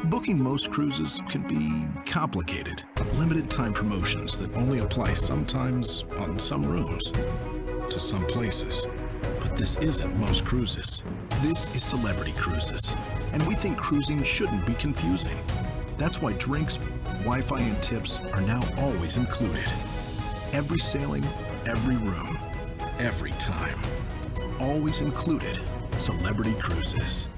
Booking most cruises can be complicated. Limited time promotions that only apply sometimes on some rooms to some places. But this isn't most cruises. This is Celebrity Cruises. And we think cruising shouldn't be confusing. That's why drinks, Wi-Fi, and tips are now always included. Every sailing, every room, every time. Always included. Celebrity Cruises.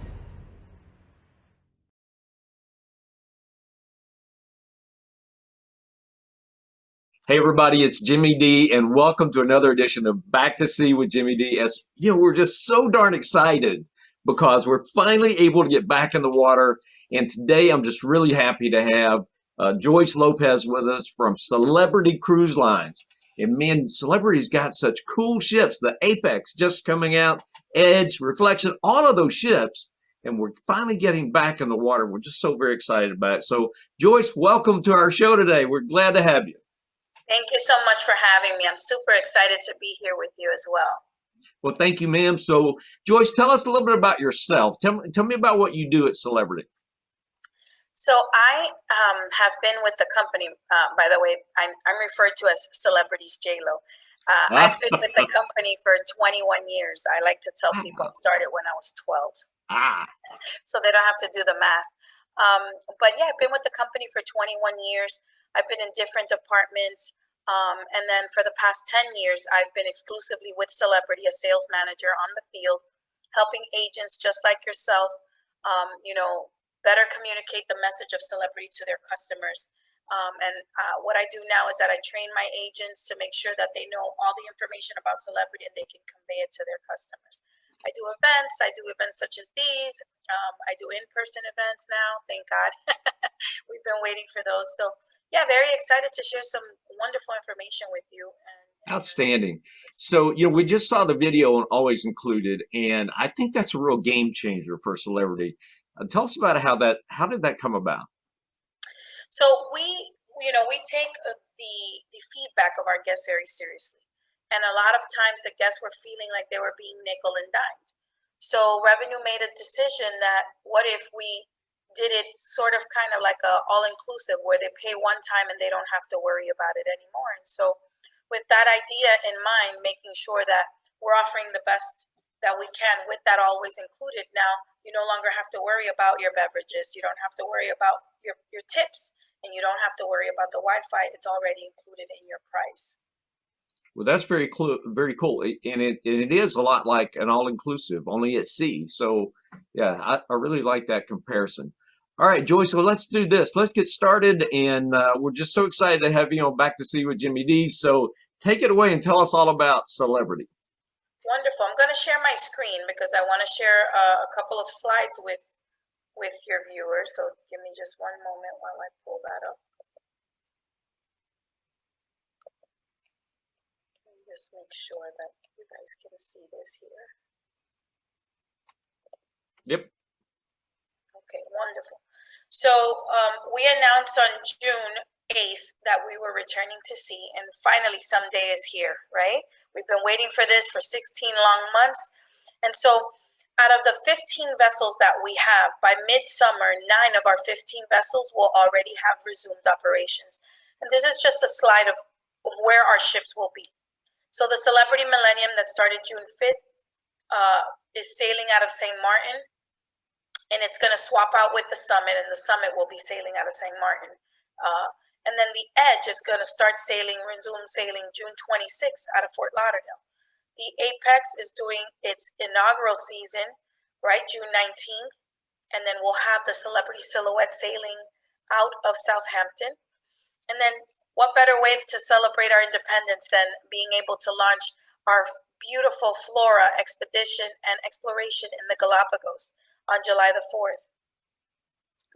Hey everybody, it's Jimmy D, and welcome to another edition of Back to Sea with Jimmy D. As you know, we're just so darn excited because we're finally able to get back in the water. And today I'm just really happy to have Joyce Lopez with us from Celebrity Cruise Lines. And man, Celebrity's got such cool ships. The Apex just coming out, Edge, Reflection, all of those ships. And we're finally getting back in the water. We're just so very excited about it. So Joyce, welcome to our show today. We're glad to have you. Thank you so much for having me. I'm super excited to be here with you as well. Well, thank you, ma'am. So, Joyce, tell us a little bit about yourself. Tell me about what you do at Celebrity. So I have been with the company, by the way, I'm referred to as Celebrities J-Lo. I've been with the company for 21 years. I like to tell people I started when I was 12. So they don't have to do the math. But yeah, I've been with the company for 21 years. I've been in different departments. And then for the past 10 years, I've been exclusively with Celebrity, a sales manager on the field, helping agents just like yourself, better communicate the message of Celebrity to their customers. What I do now is that I train my agents to make sure that they know all the information about Celebrity and they can convey it to their customers. I do events such as these. I do in-person events now, thank God. We've been waiting for those. So yeah, very excited to share some wonderful information with you. Outstanding. So, we just saw the video on Always Included, and I think that's a real game changer for Celebrity. Tell us about how did that come about? So we take the feedback of our guests very seriously. And a lot of times the guests were feeling like they were being nickel and dimed. So Revenue made a decision that what if we did it sort of kind of like a all-inclusive where they pay one time and they don't have to worry about it anymore. And so with that idea in mind, making sure that we're offering the best that we can with that always included, now you no longer have to worry about your beverages, you don't have to worry about your tips, and you don't have to worry about the Wi-Fi. It's already included in your price. Well, that's very cool, and it is a lot like an all-inclusive, only at sea. So yeah, I really like that comparison. All right, Joyce, so let's do this. Let's get started, and we're just so excited to have you on Back to Sea with Jimmy D. So take it away and tell us all about Celebrity. Wonderful. I'm going to share my screen because I want to share a couple of slides with your viewers. So give me just one moment while I pull that up. Let me just make sure that you guys can see this here. Yep. Okay, wonderful. So we announced on June 8th that we were returning to sea, and finally someday is here, right? We've been waiting for this for 16 long months. And so out of the 15 vessels that we have, by midsummer, 9 of our 15 vessels will already have resumed operations. And this is just a slide of where our ships will be. So the Celebrity Millennium that started June 5th is sailing out of St. Martin. And it's going to swap out with the Summit, and the Summit will be sailing out of St. Martin. And then the Edge is going to resume sailing June 26th out of Fort Lauderdale. The Apex is doing its inaugural season, right, June 19th. And then we'll have the Celebrity Silhouette sailing out of Southampton. And then what better way to celebrate our independence than being able to launch our beautiful flora expedition and exploration in the Galapagos on July the 4th.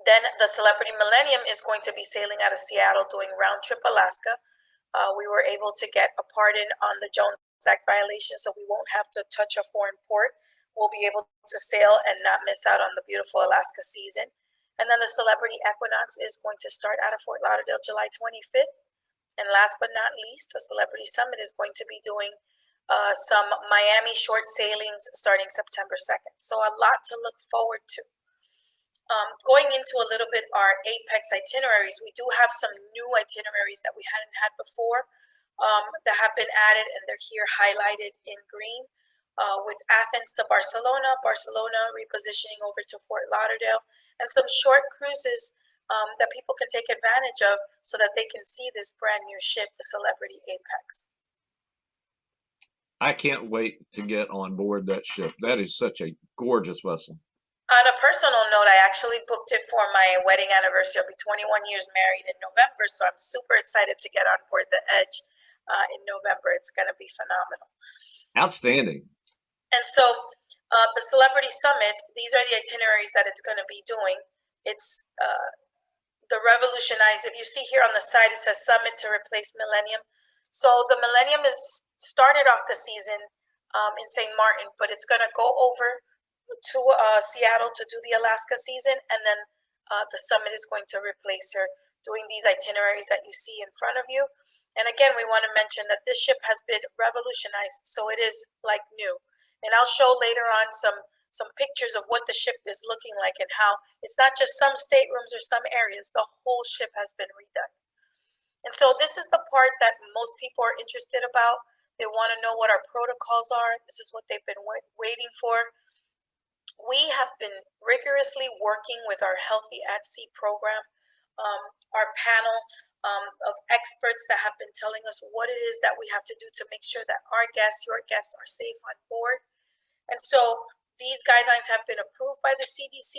Then the Celebrity Millennium is going to be sailing out of Seattle doing round trip Alaska. We were able to get a pardon on the Jones Act violation, so we won't have to touch a foreign port. We'll be able to sail and not miss out on the beautiful Alaska season. And then the Celebrity Equinox is going to start out of Fort Lauderdale July 25th. And last but not least, the Celebrity Summit is going to be doing some Miami short sailings starting September 2nd. So a lot to look forward to. Going into a little bit our Apex itineraries, we do have some new itineraries that we hadn't had before that have been added, and they're here highlighted in green. With Athens to Barcelona, Barcelona repositioning over to Fort Lauderdale, and some short cruises that people can take advantage of so that they can see this brand new ship, the Celebrity Apex. I can't wait to get on board that ship. That is such a gorgeous vessel. On a personal note, I actually booked it for my wedding anniversary. I'll be 21 years married in November, so I'm super excited to get on board the Edge in November. It's going to be phenomenal. Outstanding. And so the Celebrity Summit, these are the itineraries that it's going to be doing. It's the revolutionized, if you see here on the side, it says Summit to replace Millennium. So the Millennium is started off the season in St. Martin, but it's going to go over to Seattle to do the Alaska season, and then the Summit is going to replace her, doing these itineraries that you see in front of you. And again, we want to mention that this ship has been revolutionized, so it is like new. And I'll show later on some pictures of what the ship is looking like and how it's not just some staterooms or some areas, the whole ship has been redone. And so this is the part that most people are interested about. They want to know what our protocols are. This is what they've been waiting for. We have been rigorously working with our Healthy at Sea program, our panel of experts that have been telling us what it is that we have to do to make sure that our guests, your guests, are safe on board. And so these guidelines have been approved by the CDC.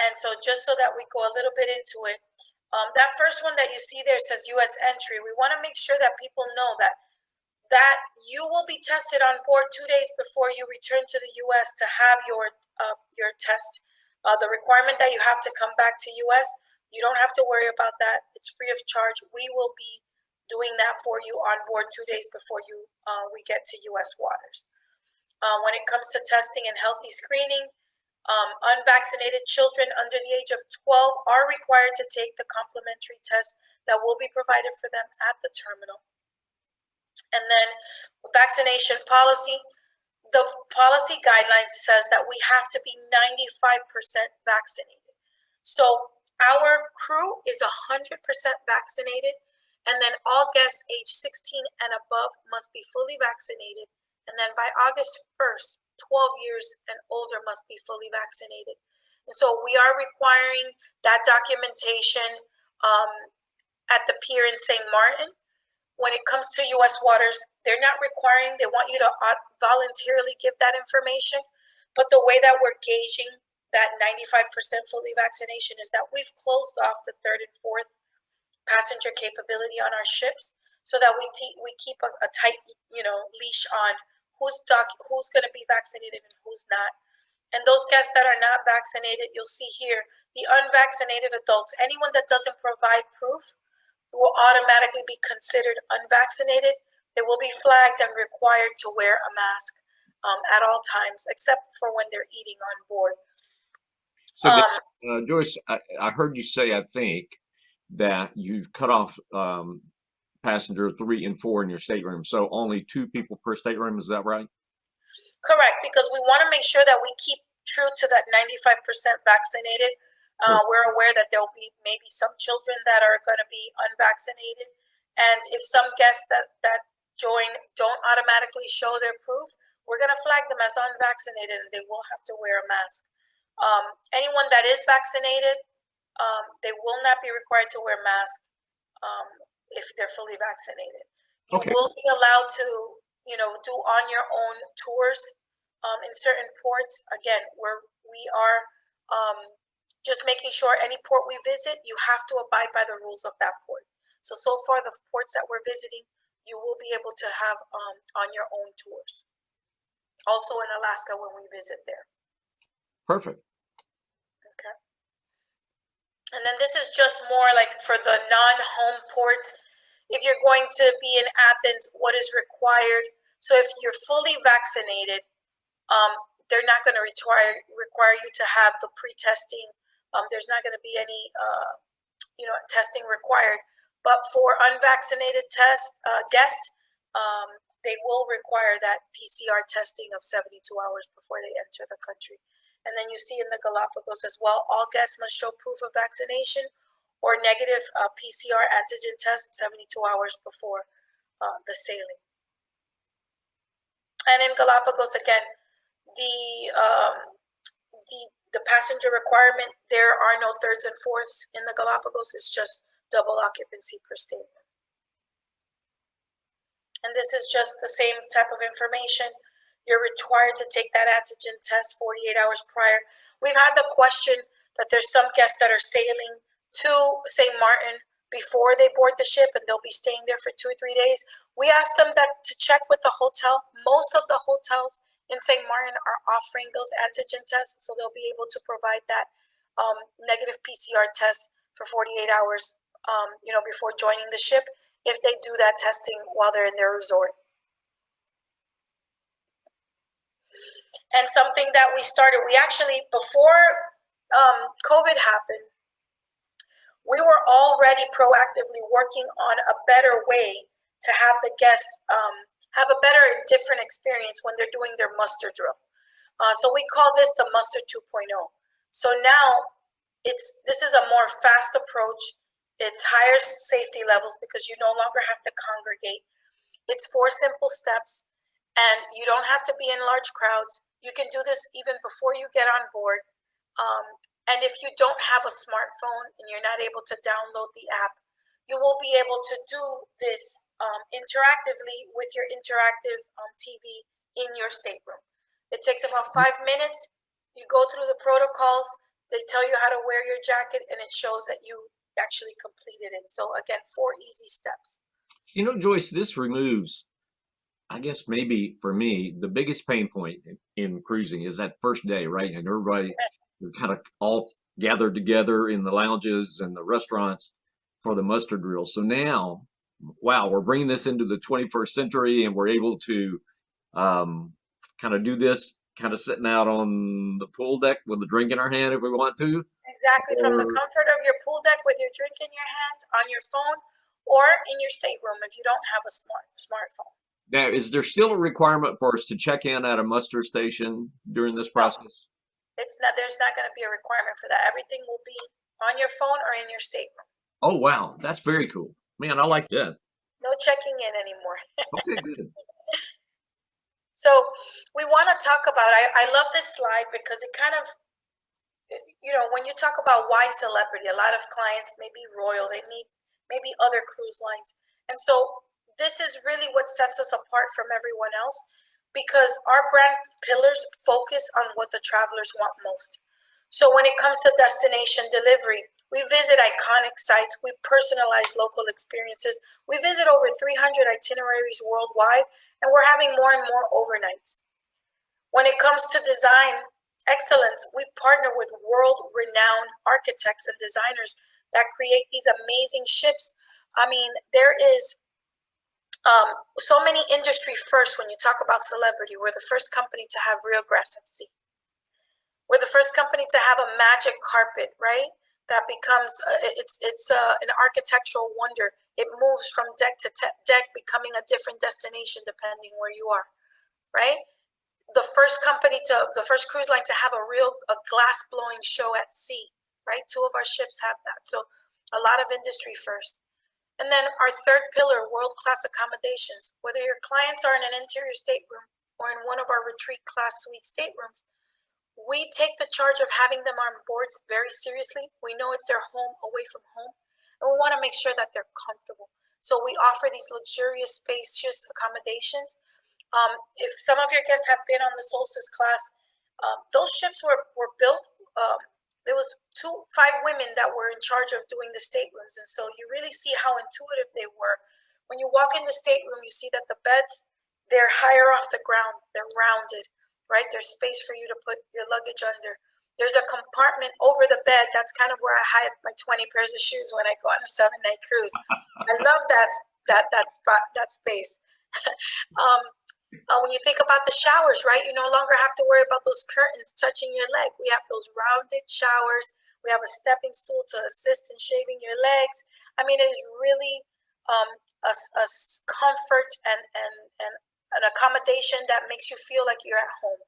And so just so that we go a little bit into it, that first one that you see there says U.S. entry. We want to make sure that people know that you will be tested on board 2 days before you return to the U.S. to have your test. The requirement that you have to come back to U.S., you don't have to worry about that. It's free of charge. We will be doing that for you on board 2 days before we get to U.S. waters. When it comes to testing and healthy screening, unvaccinated children under the age of 12 are required to take the complimentary test that will be provided for them at the terminal. And then vaccination policy, the policy guidelines says that we have to be 95% vaccinated. So our crew is 100% vaccinated, and then all guests age 16 and above must be fully vaccinated. And then by August 1st, 12 years and older must be fully vaccinated. And so we are requiring that documentation at the pier in St. Martin. When it comes to U.S. waters, they're not requiring, they want you to voluntarily give that information. But the way that we're gauging that 95% fully vaccination is that we've closed off the third and fourth passenger capability on our ships so that we keep a tight, leash on who's going to be vaccinated and who's not. And those guests that are not vaccinated, you'll see here, the unvaccinated adults, anyone that doesn't provide proof, will automatically be considered unvaccinated. They will be flagged and required to wear a mask at all times, except for when they're eating on board. So, Joyce, I heard you say, I think, that you've cut off passenger 3 and 4 in your stateroom. So only 2 people per stateroom, is that right? Correct, because we want to make sure that we keep true to that 95% vaccinated. We're aware that there will be maybe some children that are going to be unvaccinated. And if some guests that join don't automatically show their proof, we're going to flag them as unvaccinated and they will have to wear a mask. Anyone that is vaccinated, they will not be required to wear a mask if they're fully vaccinated. You will be allowed to, do on your own tours in certain ports. Again, we are just making sure any port we visit, you have to abide by the rules of that port. So far, the ports that we're visiting, you will be able to have on your own tours. Also in Alaska when we visit there. Perfect. Okay. And then this is just more like for the non-home ports. If you're going to be in Athens, what is required? So if you're fully vaccinated, they're not going to require you to have the pre-testing. There's not going to be any, testing required. But for unvaccinated guests, they will require that PCR testing of 72 hours before they enter the country. And then you see in the Galapagos as well, all guests must show proof of vaccination or negative PCR antigen test 72 hours before the sailing. And in Galapagos, again, the passenger requirement, there are no thirds and fourths in the Galapagos. It's just double occupancy per stateroom. And this is just the same type of information. You're required to take that antigen test 48 hours prior. We've had the question that there's some guests that are sailing to St. Martin before they board the ship, and they'll be staying there for 2 or 3 days. We asked them that to check with the hotel. Most of the hotels in St. Martin are offering those antigen tests, so they'll be able to provide that negative PCR test for 48 hours, before joining the ship, if they do that testing while they're in their resort. And something that we started, we actually, before COVID happened, we were already proactively working on a better way to have the guests have a better and different experience when they're doing their muster drill. So we call this the muster 2.0. So now this is a more fast approach. It's higher safety levels because you no longer have to congregate. It's 4 simple steps, and you don't have to be in large crowds. You can do this even before you get on board. And if you don't have a smartphone and you're not able to download the app, you will be able to do this interactively with your interactive TV in your stateroom. It takes about 5 minutes. You go through the protocols. They tell you how to wear your jacket, and it shows that you actually completed it. So again, 4 easy steps. Joyce, this removes, I guess maybe for me, the biggest pain point in cruising is that first day, right? And everybody, we're kind of all gathered together in the lounges and the restaurants for the muster drill. So now, wow, we're bringing this into the 21st century, and we're able to kind of do this, kind of sitting out on the pool deck with a drink in our hand if we want to. Exactly, from the comfort of your pool deck with your drink in your hand, on your phone, or in your stateroom if you don't have a smartphone. Now, is there still a requirement for us to check in at a muster station during this process? There's not going to be a requirement for that. Everything will be on your phone or in your stateroom. Oh, wow. That's very cool. Man, I like that. No checking in anymore. Okay, good. So we want to talk about, I love this slide because it kind of, when you talk about why celebrity, a lot of clients may be royal, they need maybe other cruise lines. And so this is really what sets us apart from everyone else, because our brand pillars focus on what the travelers want most. So when it comes to destination delivery, we visit iconic sites, we personalize local experiences, we visit over 300 itineraries worldwide, and we're having more and more overnights. When it comes to design excellence, we partner with world-renowned architects and designers that create these amazing ships. I mean, there is so many industry firsts when you talk about celebrity. We're the first company to have real grass at sea. We're the first company to have a magic carpet, right? That becomes, it's an architectural wonder. It moves from deck to deck, becoming a different destination depending where you are, right? The first cruise line to have a glass blowing show at sea, right? 2 of our ships have that. So a lot of industry first. And then our third pillar, world-class accommodations. Whether your clients are in an interior stateroom or in one of our retreat class suite staterooms, we take the charge of having them on board very seriously. We know it's their home away from home, and we want to make sure that they're comfortable. So we offer these luxurious, spacious accommodations. If some of your guests have been on the Solstice class, those ships were built. There was 5 women that were in charge of doing the staterooms, and so you really see how intuitive they were. When you walk in the stateroom, you see that the beds, they're higher off the ground, they're rounded, right? There's space for you to put your luggage under. There's a compartment over the bed. That's kind of where I hide my 20 pairs of shoes when I go on a 7-night cruise. I love that spot, that space. When you think about the showers, right, you no longer have to worry about those curtains touching your leg. We have those rounded showers. We have a stepping stool to assist in shaving your legs. I mean, it is really a comfort and an accommodation that makes you feel like you're at home.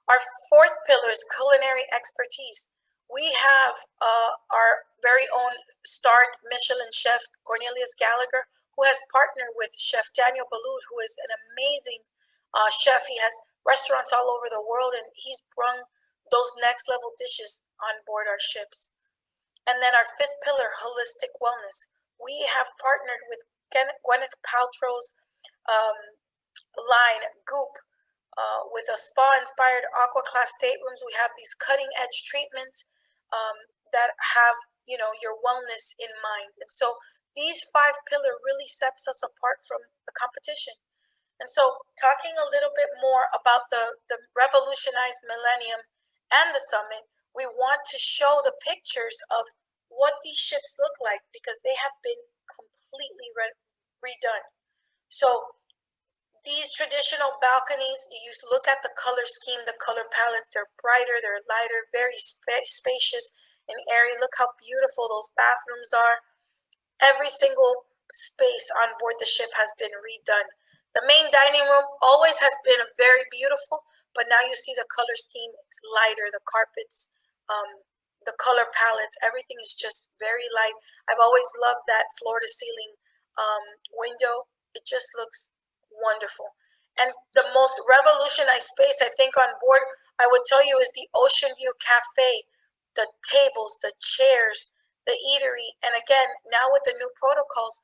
Our fourth pillar is culinary expertise. We have our very own starred Michelin chef, Cornelius Gallagher, who has partnered with Chef Daniel Boulud, who is an amazing chef. He has restaurants all over the world, and he's brought those next level dishes on board our ships. And then our fifth pillar, holistic wellness. We have partnered with Gwyneth Paltrow's um, line, Goop, with a spa-inspired aqua class staterooms. We have these cutting-edge treatments that have, your wellness in mind. And so these five pillar really sets us apart from the competition. And so talking a little bit more about the revolutionized millennium and the summit, we want to show the pictures of what these ships look like because they have been completely redone. So these traditional balconies, you look at the color scheme, the color palette, they're brighter, they're lighter, very spacious and airy. Look how beautiful those bathrooms are. Every single space on board the ship has been redone. The main dining room always has been very beautiful, but now you see the color scheme, it's lighter, the carpets, the color palettes, everything is just very light. I've always loved that floor to ceiling window. It just looks wonderful. And the most revolutionized space I think on board, I would tell you, is the Ocean View Cafe. The tables, the chairs, the eatery, and again, now with the new protocols,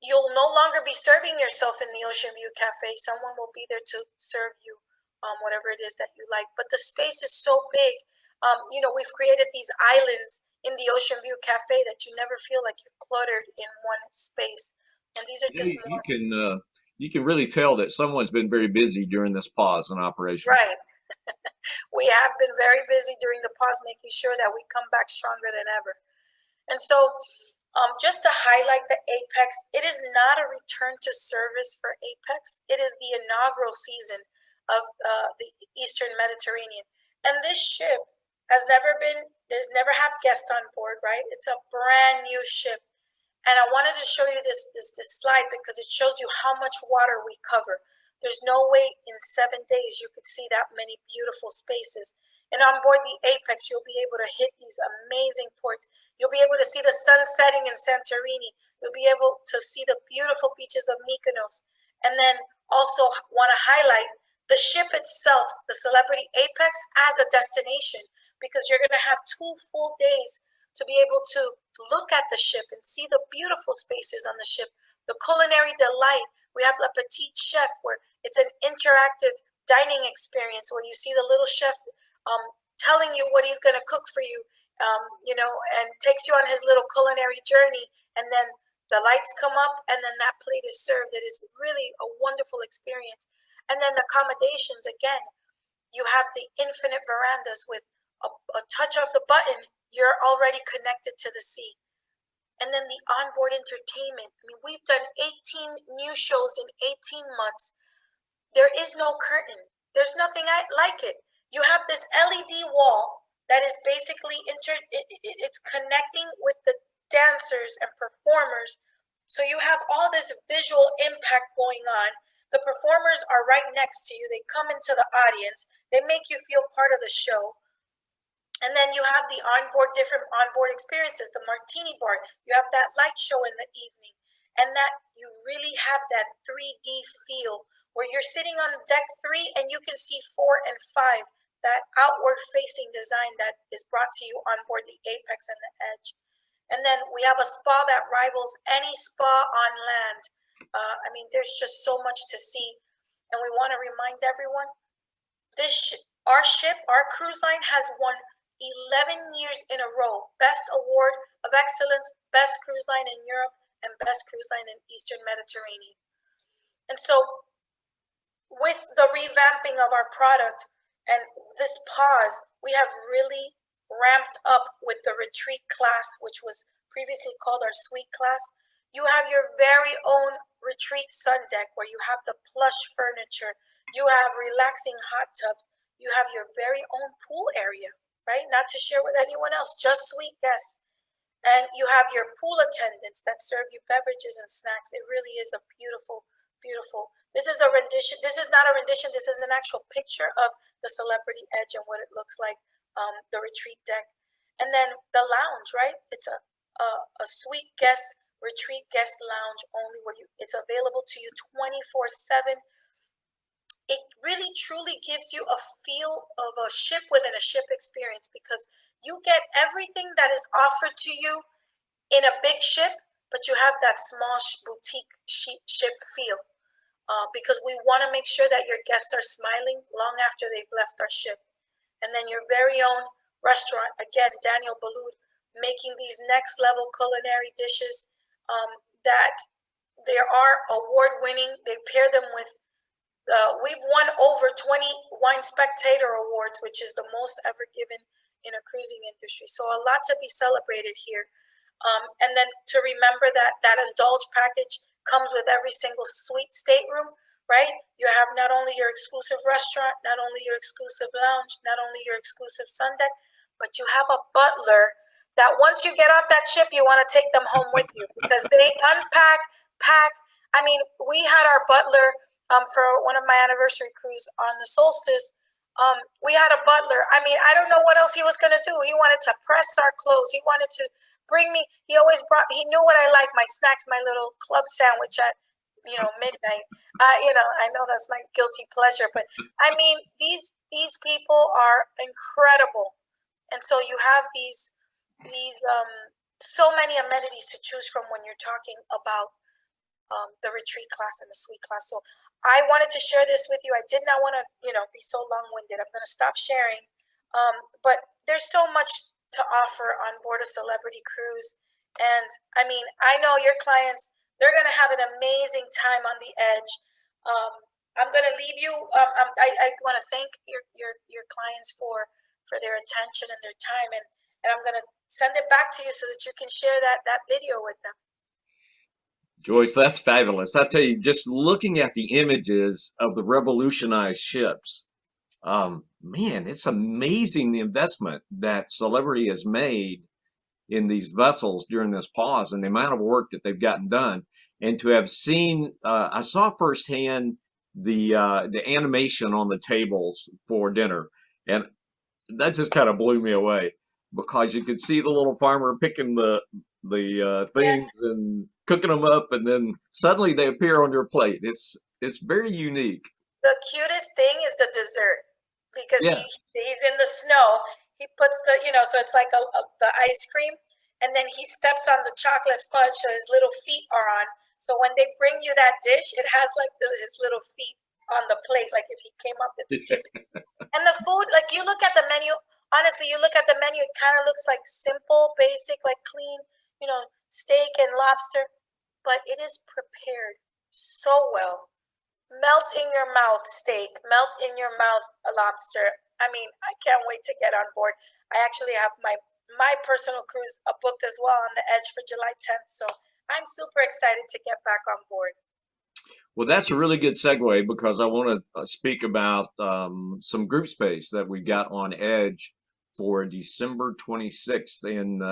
you'll no longer be serving yourself in the Ocean View Cafe. Someone will be there to serve you whatever it is that you like. But the space is so big. We've created these islands in the Ocean View Cafe that you never feel like you're cluttered in one space. And these are Yeah, just you more. you can really tell that someone's been very busy during this pause in operation. Right. We have been very busy during the pause, making sure that we come back stronger than ever. And so, just to highlight the Apex, it is not a return to service for Apex. It is the inaugural season of the Eastern Mediterranean. And this ship there's never had guests on board, right? It's a brand new ship. And I wanted to show you this slide because it shows you how much water we cover. There's no way in 7 days you could see that many beautiful spaces. And on board the Apex, you'll be able to hit these amazing ports. You'll be able to see the sun setting in Santorini. You'll be able to see the beautiful beaches of Mykonos. And then also want to highlight the ship itself, the Celebrity Apex, as a destination, because you're going to have 2 full days to be able to look at the ship and see the beautiful spaces on the ship, the culinary delight. We have Le Petit Chef, where it's an interactive dining experience where you see the little chef telling you what he's going to cook for you, and takes you on his little culinary journey. And then the lights come up, and then that plate is served. It is really a wonderful experience. And then the accommodations, again, you have the infinite verandas with a touch of the button, you're already connected to the sea. And then the onboard entertainment. I mean, we've done 18 new shows in 18 months. There is no curtain. There's nothing like it. You have this LED wall that is basically it's connecting with the dancers and performers. So you have all this visual impact going on. The performers are right next to you. They come into the audience. They make you feel part of the show. And then you have the different onboard experiences, the martini bar. You have that light show in the evening. And that you really have that 3D feel where you're sitting on deck 3 and you can see 4 and 5, that outward facing design that is brought to you on board the Apex and the Edge. And then we have a spa that rivals any spa on land. There's just so much to see. And we want to remind everyone, our cruise line has won 11 years in a row, Best Award of Excellence, Best Cruise Line in Europe, and Best Cruise Line in Eastern Mediterranean. And so with the revamping of our product and this pause, we have really ramped up with the retreat class, which was previously called our suite class. You have your very own retreat sun deck where you have the plush furniture, you have relaxing hot tubs, you have your very own pool area, right? Not to share with anyone else, just suite guests. And you have your pool attendants that serve you beverages and snacks. It really is a beautiful, Beautiful. This is a rendition. This is not a rendition. This is an actual picture of the Celebrity Edge and what it looks like, the retreat deck. And then the lounge, right? It's a suite guest, retreat guest lounge only where it's available to you 24/7. It really truly gives you a feel of a ship within a ship experience because you get everything that is offered to you in a big ship, but you have that small boutique ship feel. Because we want to make sure that your guests are smiling long after they've left our ship. And then your very own restaurant, again, Daniel Boulud, making these next level culinary dishes that they are award winning. They pair them with, we've won over 20 Wine Spectator Awards, which is the most ever given in a cruising industry. So a lot to be celebrated here. And then to remember that indulge package comes with every single suite stateroom, right? You have not only your exclusive restaurant, not only your exclusive lounge, not only your exclusive sun deck, but you have a butler that once you get off that ship, you want to take them home with you because they unpack, pack. I mean, we had our butler for one of my anniversary cruise on the Solstice. We had a butler. I mean, I don't know what else he was going to do. He wanted to press our clothes. He wanted to bring me, he always brought, he knew what I like, my snacks, my little club sandwich at, midnight. I know that's my guilty pleasure, but I mean, these people are incredible. And so you have these so many amenities to choose from when you're talking about the retreat class and the suite class. So I wanted to share this with you. I did not want to, be so long-winded. I'm going to stop sharing. But there's so much to offer on board a Celebrity cruise. And I mean, I know your clients, they're going to have an amazing time on the edge. I'm going to leave you. I want to thank your clients for their attention and their time. And I'm going to send it back to you so that you can share that video with them. Joyce, that's fabulous. I tell you, just looking at the images of the revolutionized ships, man, it's amazing the investment that Celebrity has made in these vessels during this pause and the amount of work that they've gotten done. And to have seen, I saw firsthand the animation on the tables for dinner, and that just kind of blew me away because you could see the little farmer picking the things and cooking them up, and then suddenly they appear on your plate. It's very unique. The cutest thing is the dessert because Yeah. he's in the snow. He puts so it's like the ice cream, and then he steps on the chocolate fudge so his little feet are on. So when they bring you that dish, it has like his little feet on the plate, like if he came up. It's just and the food, like you look at the menu. Honestly, you look at the menu, it kind of looks like simple, basic, like clean, steak and lobster, but it is prepared so well. Melt in your mouth steak, melt in your mouth a lobster. I mean, I can't wait to get on board. I actually have my personal cruise booked as well on the Edge for July 10th, so I'm super excited to get back on board. Well, that's a really good segue because I want to speak about some group space that we got on Edge for December 26th. And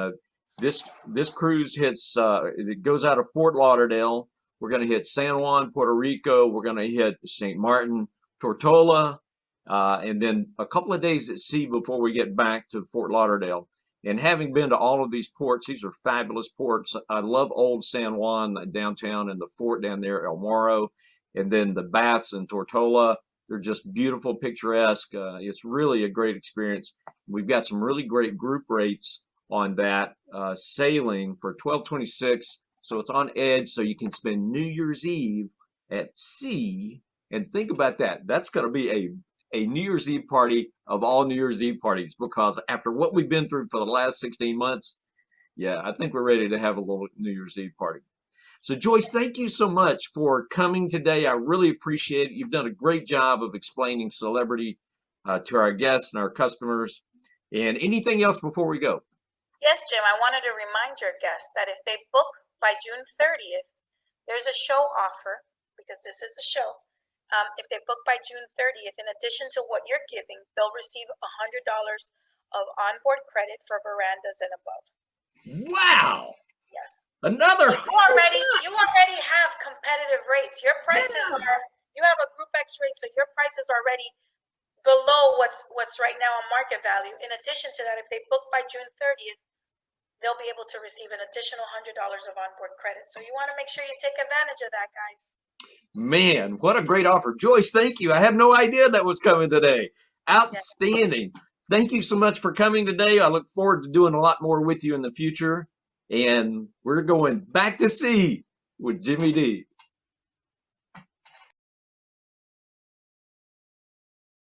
this cruise hits, it goes out of Fort Lauderdale. We're going to hit San Juan, Puerto Rico. We're going to hit St. Martin, Tortola, and then a couple of days at sea before we get back to Fort Lauderdale. And having been to all of these ports, these are fabulous ports. I love Old San Juan downtown and the fort down there, El Morro, and then the baths in Tortola. They're just beautiful, picturesque. It's really a great experience. We've got some really great group rates on that sailing for $12.26. So it's on Edge, so you can spend New Year's Eve at sea. And think about that. That's going to be a New Year's Eve party of all New Year's Eve parties, because after what we've been through for the last 16 months, yeah, I think we're ready to have a little New Year's Eve party. So Joyce, thank you so much for coming today. I really appreciate it. You've done a great job of explaining Celebrity to our guests and our customers. And anything else before we go? Yes, Jim, I wanted to remind your guests that if they book by June 30th, there's a show offer, because this is a show. If they book by June 30th, in addition to what you're giving, they'll receive $100 of onboard credit for verandas and above. Wow. Yes. Another. You already have competitive rates. Your prices are, you have a Group X rate, so your prices are already below what's right now on market value. In addition to that, if they book by June 30th, they'll be able to receive an additional $100 of onboard credit. So you want to make sure you take advantage of that, guys. Man, what a great offer. Joyce, thank you. I had no idea that was coming today. Outstanding. Thank you so much for coming today. I look forward to doing a lot more with you in the future. And we're going back to sea with Jimmy D.